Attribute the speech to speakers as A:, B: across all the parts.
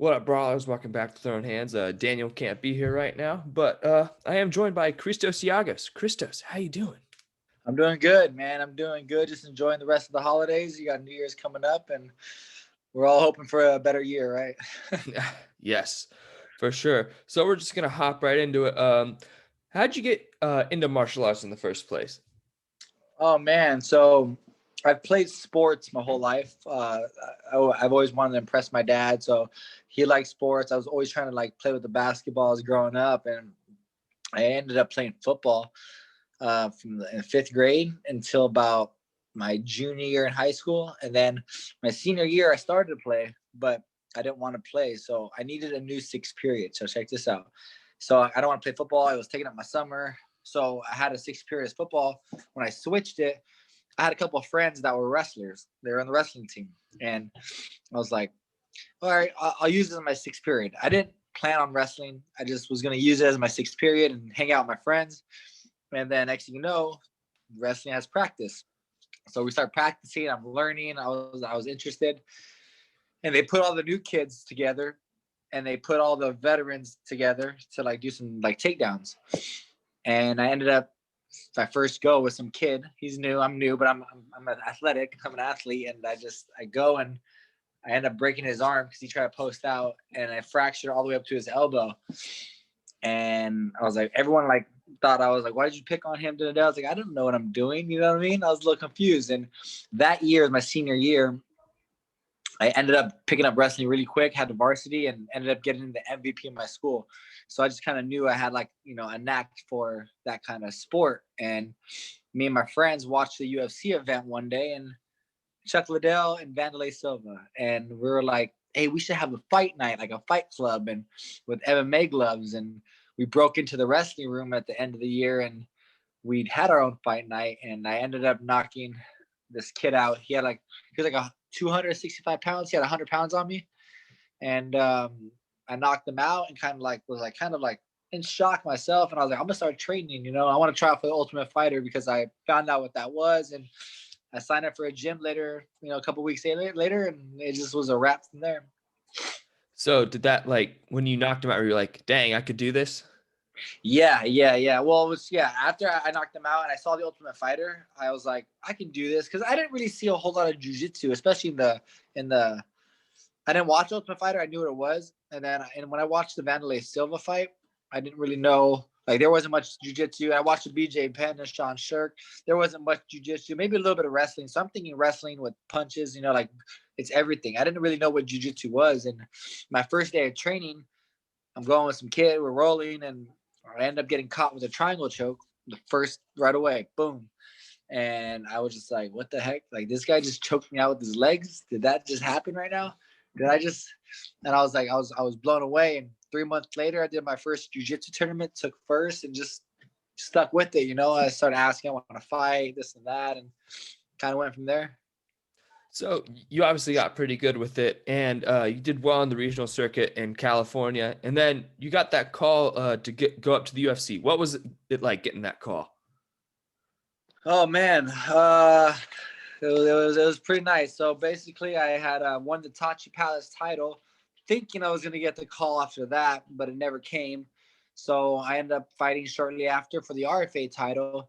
A: What up, brawlers? Welcome back to Throwing Hands. Daniel can't be here right now, but I am joined by Christos Giagos. Christos, how you doing?
B: I'm doing good, man. I'm doing good. Just enjoying the rest of the holidays. You got New Year's coming up, and we're all hoping for a better year, right?
A: Yes, for sure. So we're just gonna hop right into it. How'd you get into martial arts in the first place?
B: Oh man, so I've played sports my whole life. I've always wanted to impress my dad, so he liked sports. I was always trying to like play with the basketballs growing up, and I ended up playing football in fifth grade until about my junior year in high school, and then my senior year I started to play, but I didn't want to play, so I needed a new sixth period. So check this out. So I don't want to play football. I was taking up my summer, so I had a sixth period of football. When I switched it, I had a couple of friends that were wrestlers. They were on the wrestling team, and I was like, all right, I'll use it as my sixth period. I didn't plan on wrestling. I just was going to use it as my sixth period and hang out with my friends. And then next thing you know, wrestling has practice. So we start practicing. I'm learning. I was interested, and they put all the new kids together, and they put all the veterans together to like do some like takedowns. And I ended up my first go with some kid. He's new. I'm new, but I'm athletic. I'm an athlete, and I go and I end up breaking his arm because he tried to post out, and I fractured all the way up to his elbow. And I was like, everyone like thought I was like, why did you pick on him? I was like, I don't know what I'm doing. You know what I mean? I was a little confused. And that year, my senior year, I ended up picking up wrestling really quick, had the varsity, and ended up getting the MVP in my school. So I just kind of knew I had like, a knack for that kind of sport. And me and my friends watched the UFC event one day, and Chuck Liddell and Vanderlei Silva. And we were like, hey, we should have a fight night, like a fight club and with MMA gloves. And we broke into the wrestling room at the end of the year, and we'd had our own fight night. And I ended up knocking this kid out. He was like a 265 pounds. He had 100 pounds on me. And I knocked him out and was in shock myself. And I was like, I'm gonna start training, I want to try out for the Ultimate Fighter because I found out what that was. And I signed up for a gym later, a couple weeks later, and it just was a wrap from there.
A: So did that, like, when you knocked him out, were you like, dang, I could do this?
B: Yeah. Well, it was, after I knocked him out and I saw the Ultimate Fighter, I was like, I can do this. Cause I didn't really see a whole lot of jiu-jitsu, especially I didn't watch Ultimate Fighter. I knew what it was. And when I watched the Vanderlei Silva fight, I didn't really know, like, there wasn't much jiu-jitsu. I watched the BJ Penn and Sean Shirk. There wasn't much jiu-jitsu, maybe a little bit of wrestling. So I'm thinking wrestling with punches, like it's everything. I didn't really know what jiu-jitsu was. And my first day of training, I'm going with some kid, we're rolling, and I end up getting caught with a triangle choke the first right away. Boom. And I was just like, what the heck? Like, this guy just choked me out with his legs. Did that just happen right now? And I was like, I was blown away. And 3 months later, I did my first jiu-jitsu tournament, took first, and just stuck with it. I started asking, I want to fight, this and that, and kind of went from there.
A: So you obviously got pretty good with it, and you did well on the regional circuit in California, and then you got that call to go up to the UFC. What was it like getting that call?
B: Oh man, it was pretty nice. So basically, I had won the Tachi Palace title, thinking I was going to get the call after that, but it never came. So I ended up fighting shortly after for the RFA title,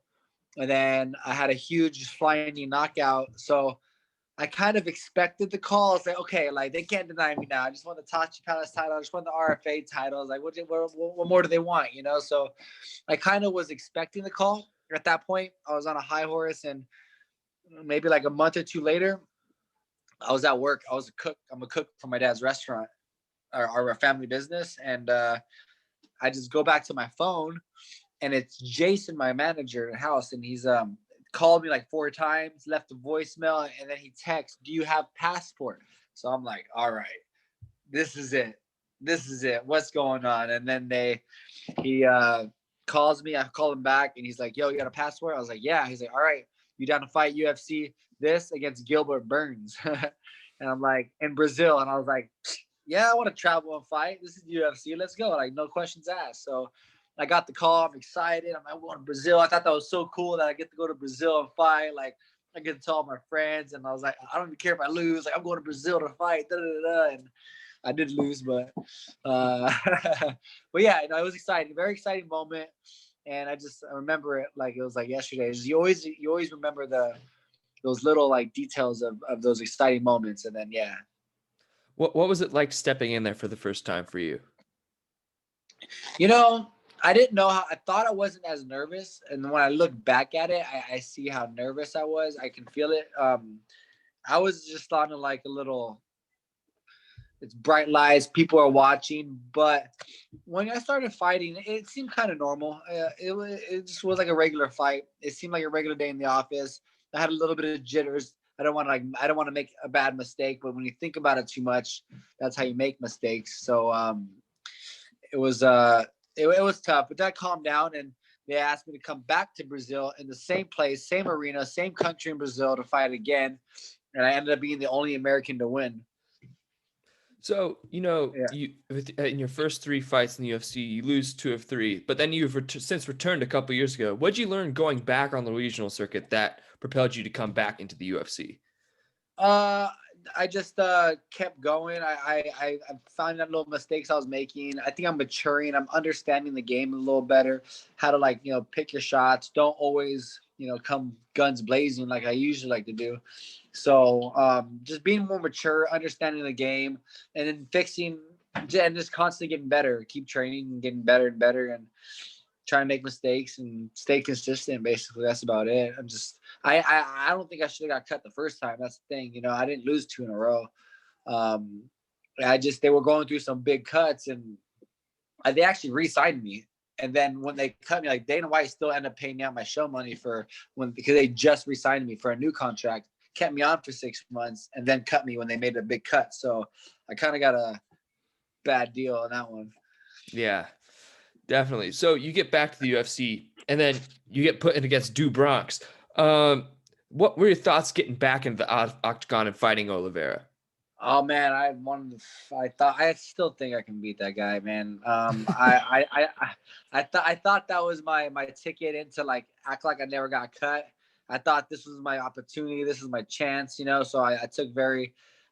B: and then I had a huge flying knee knockout. So I kind of expected the call. I was like, okay, like, they can't deny me now. I just won the Tachi Palace title. I just won the RFA title. I was like, what more do they want? So I kind of was expecting the call. At that point, I was on a high horse, and maybe like a month or two later, I was at work. I was a cook. I'm a cook for my dad's restaurant, our family business. And I just go back to my phone, and it's Jason, my manager in the house. And he's called me like 4 times, left a voicemail, and then he texts, do you have passport? So I'm like, all right, this is it. What's going on? And then he calls me. I call him back, and he's like, yo, you got a passport? I was like, yeah. He's like, all right, you down to fight UFC this against Gilbert Burns? And I'm like, in Brazil. And I was like, yeah, I want to travel and fight. This is UFC. Let's go. Like, no questions asked. So I got the call. I'm excited. I'm going to Brazil. I thought that was so cool that I get to go to Brazil and fight. Like, I get to tell my friends, and I was like, I don't even care if I lose. Like, I'm going to Brazil to fight. Da, da, da, da. And I did lose, but but yeah, it was exciting, very exciting moment. And I remember it like it was like yesterday. You always remember those little like details of those exciting moments. And then yeah.
A: What was it like stepping in there for the first time for you?
B: You know, I didn't know how. I thought I wasn't as nervous, and when I look back at it, I see how nervous I was. I can feel it. I was just on like a little. It's bright lights, people are watching, but when I started fighting, it seemed kind of normal. It just was like a regular fight. It seemed like a regular day in the office. I had a little bit of jitters. I don't want to make a bad mistake, but when you think about it too much, that's how you make mistakes. So it was it was tough, but that calmed down, and they asked me to come back to Brazil in the same place, same arena, same country in Brazil to fight again, and I ended up being the only American to win.
A: So,
B: Yeah.
A: in your first 3 fights in the UFC, you lose 2 of 3, but then you've since returned a couple years ago. What'd you learn going back on the regional circuit that propelled you to come back into the UFC?
B: I just kept going. I found out little mistakes I was making. I think I'm maturing. I'm understanding the game a little better. How to pick your shots. Don't always come guns blazing like I usually like to do. So just being more mature, understanding the game, and then fixing and just constantly getting better. Keep training and getting better and better, and try and make mistakes and stay consistent. Basically, that's about it. I don't think I should have got cut the first time. That's the thing. I didn't lose 2 in a row. They were going through some big cuts, and they actually re-signed me. And then when they cut me, like Dana White still ended up paying me out my show money because they just re-signed me for a new contract, kept me on for 6 months, and then cut me when they made a big cut. So I kind of got a bad deal on that one.
A: Yeah, definitely. So you get back to the UFC, and then you get put in against Du Bronx. What were your thoughts getting back into the octagon and fighting Oliveira?
B: Oh man, I still think I can beat that guy, man. I thought that was my ticket into like act like I never got cut. I thought this was my opportunity. This is my chance, So I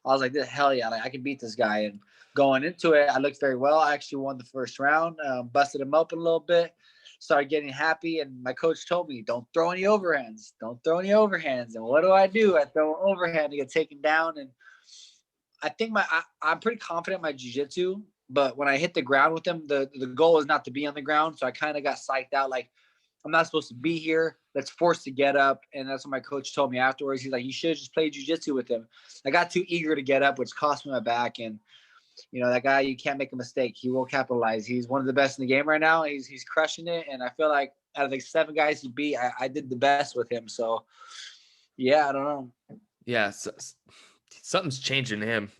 B: was like, hell yeah, like I can beat this guy. And going into it, I looked very well. I actually won the first round, busted him open a little bit, started getting happy. And my coach told me, don't throw any overhands. Don't throw any overhands. And what do? I throw an overhand to get taken down. And I think I'm pretty confident in my jiu-jitsu, but when I hit the ground with him, the goal is not to be on the ground. So I kind of got psyched out. Like, I'm not supposed to be here. Let's force to get up. And that's what my coach told me afterwards. He's like, you should have just played jiu-jitsu with him. I got too eager to get up, which cost me my back. And, that guy, you can't make a mistake. He will capitalize. He's one of the best in the game right now. He's crushing it. And I feel like out of the 7 guys he beat, I did the best with him. So, yeah, I don't know.
A: Yeah, something's changing him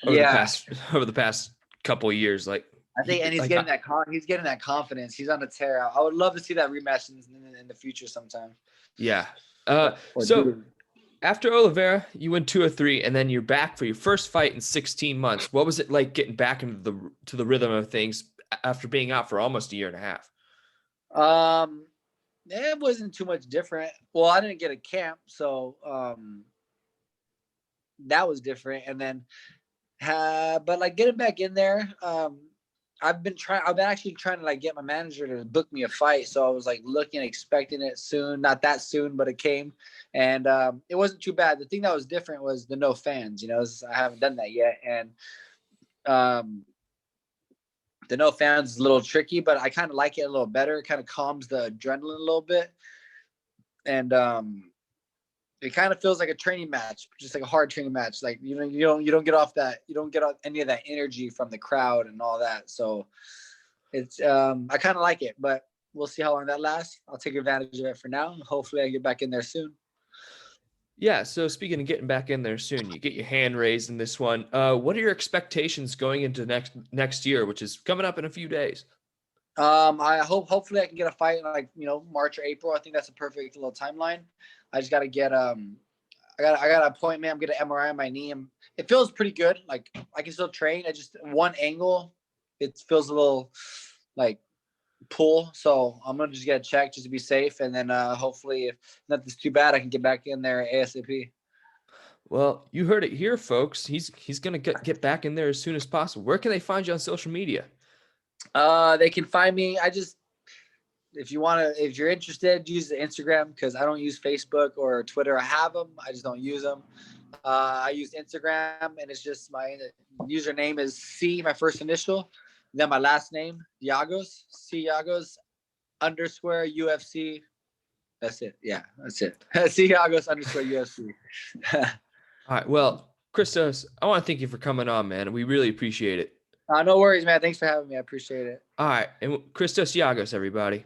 A: over the past couple of years. Like
B: I think, and he's getting that confidence. He's on a tear. I would love to see that rematch in the future sometime.
A: Yeah. After Oliveira, you win 2 of 3, and then you're back for your first fight in 16 months. What was it like getting back into the rhythm of things after being out for almost a year and a half?
B: It wasn't too much different. Well, I didn't get a camp, so that was different. And then, but like getting back in there, I've been actually trying to like get my manager to book me a fight. So I was like looking, expecting it soon, not that soon, but it came, and it wasn't too bad. The thing that was different was the no fans. I haven't done that yet, and the no fans is a little tricky, but I kind of like it a little better. It kind of calms the adrenaline a little bit, and it kind of feels like a training match, just like a hard training match. Like, you don't get off any of that energy from the crowd and all that. So it's, I kind of like it, but we'll see how long that lasts. I'll take advantage of it for now. Hopefully I get back in there soon.
A: Yeah. So speaking of getting back in there soon, you get your hand raised in this one. What are your expectations going into next year, which is coming up in a few days?
B: Hopefully I can get a fight in like, March or April. I think that's a perfect little timeline. I just got to get, I got an appointment. I'm getting an MRI on my knee. And it feels pretty good. Like I can still train. I just one angle, it feels a little like pull. So I'm going to just get a check just to be safe. And then hopefully if nothing's too bad, I can get back in there ASAP.
A: Well, you heard it here, folks. He's gonna get back in there as soon as possible. Where can they find you on social media?
B: They can find me. If you're interested, use the Instagram because I don't use Facebook or Twitter. I have them, I just don't use them. I use Instagram, and it's just my username is C, my first initial, then my last name, Giagos, C Giagos _ UFC. That's it. Yeah, that's it. C Giagos _ UFC.
A: All right. Well, Christos, I want to thank you for coming on, man. We really appreciate it.
B: No worries, man. Thanks for having me. I appreciate it.
A: All right. And Christos Giagos, everybody.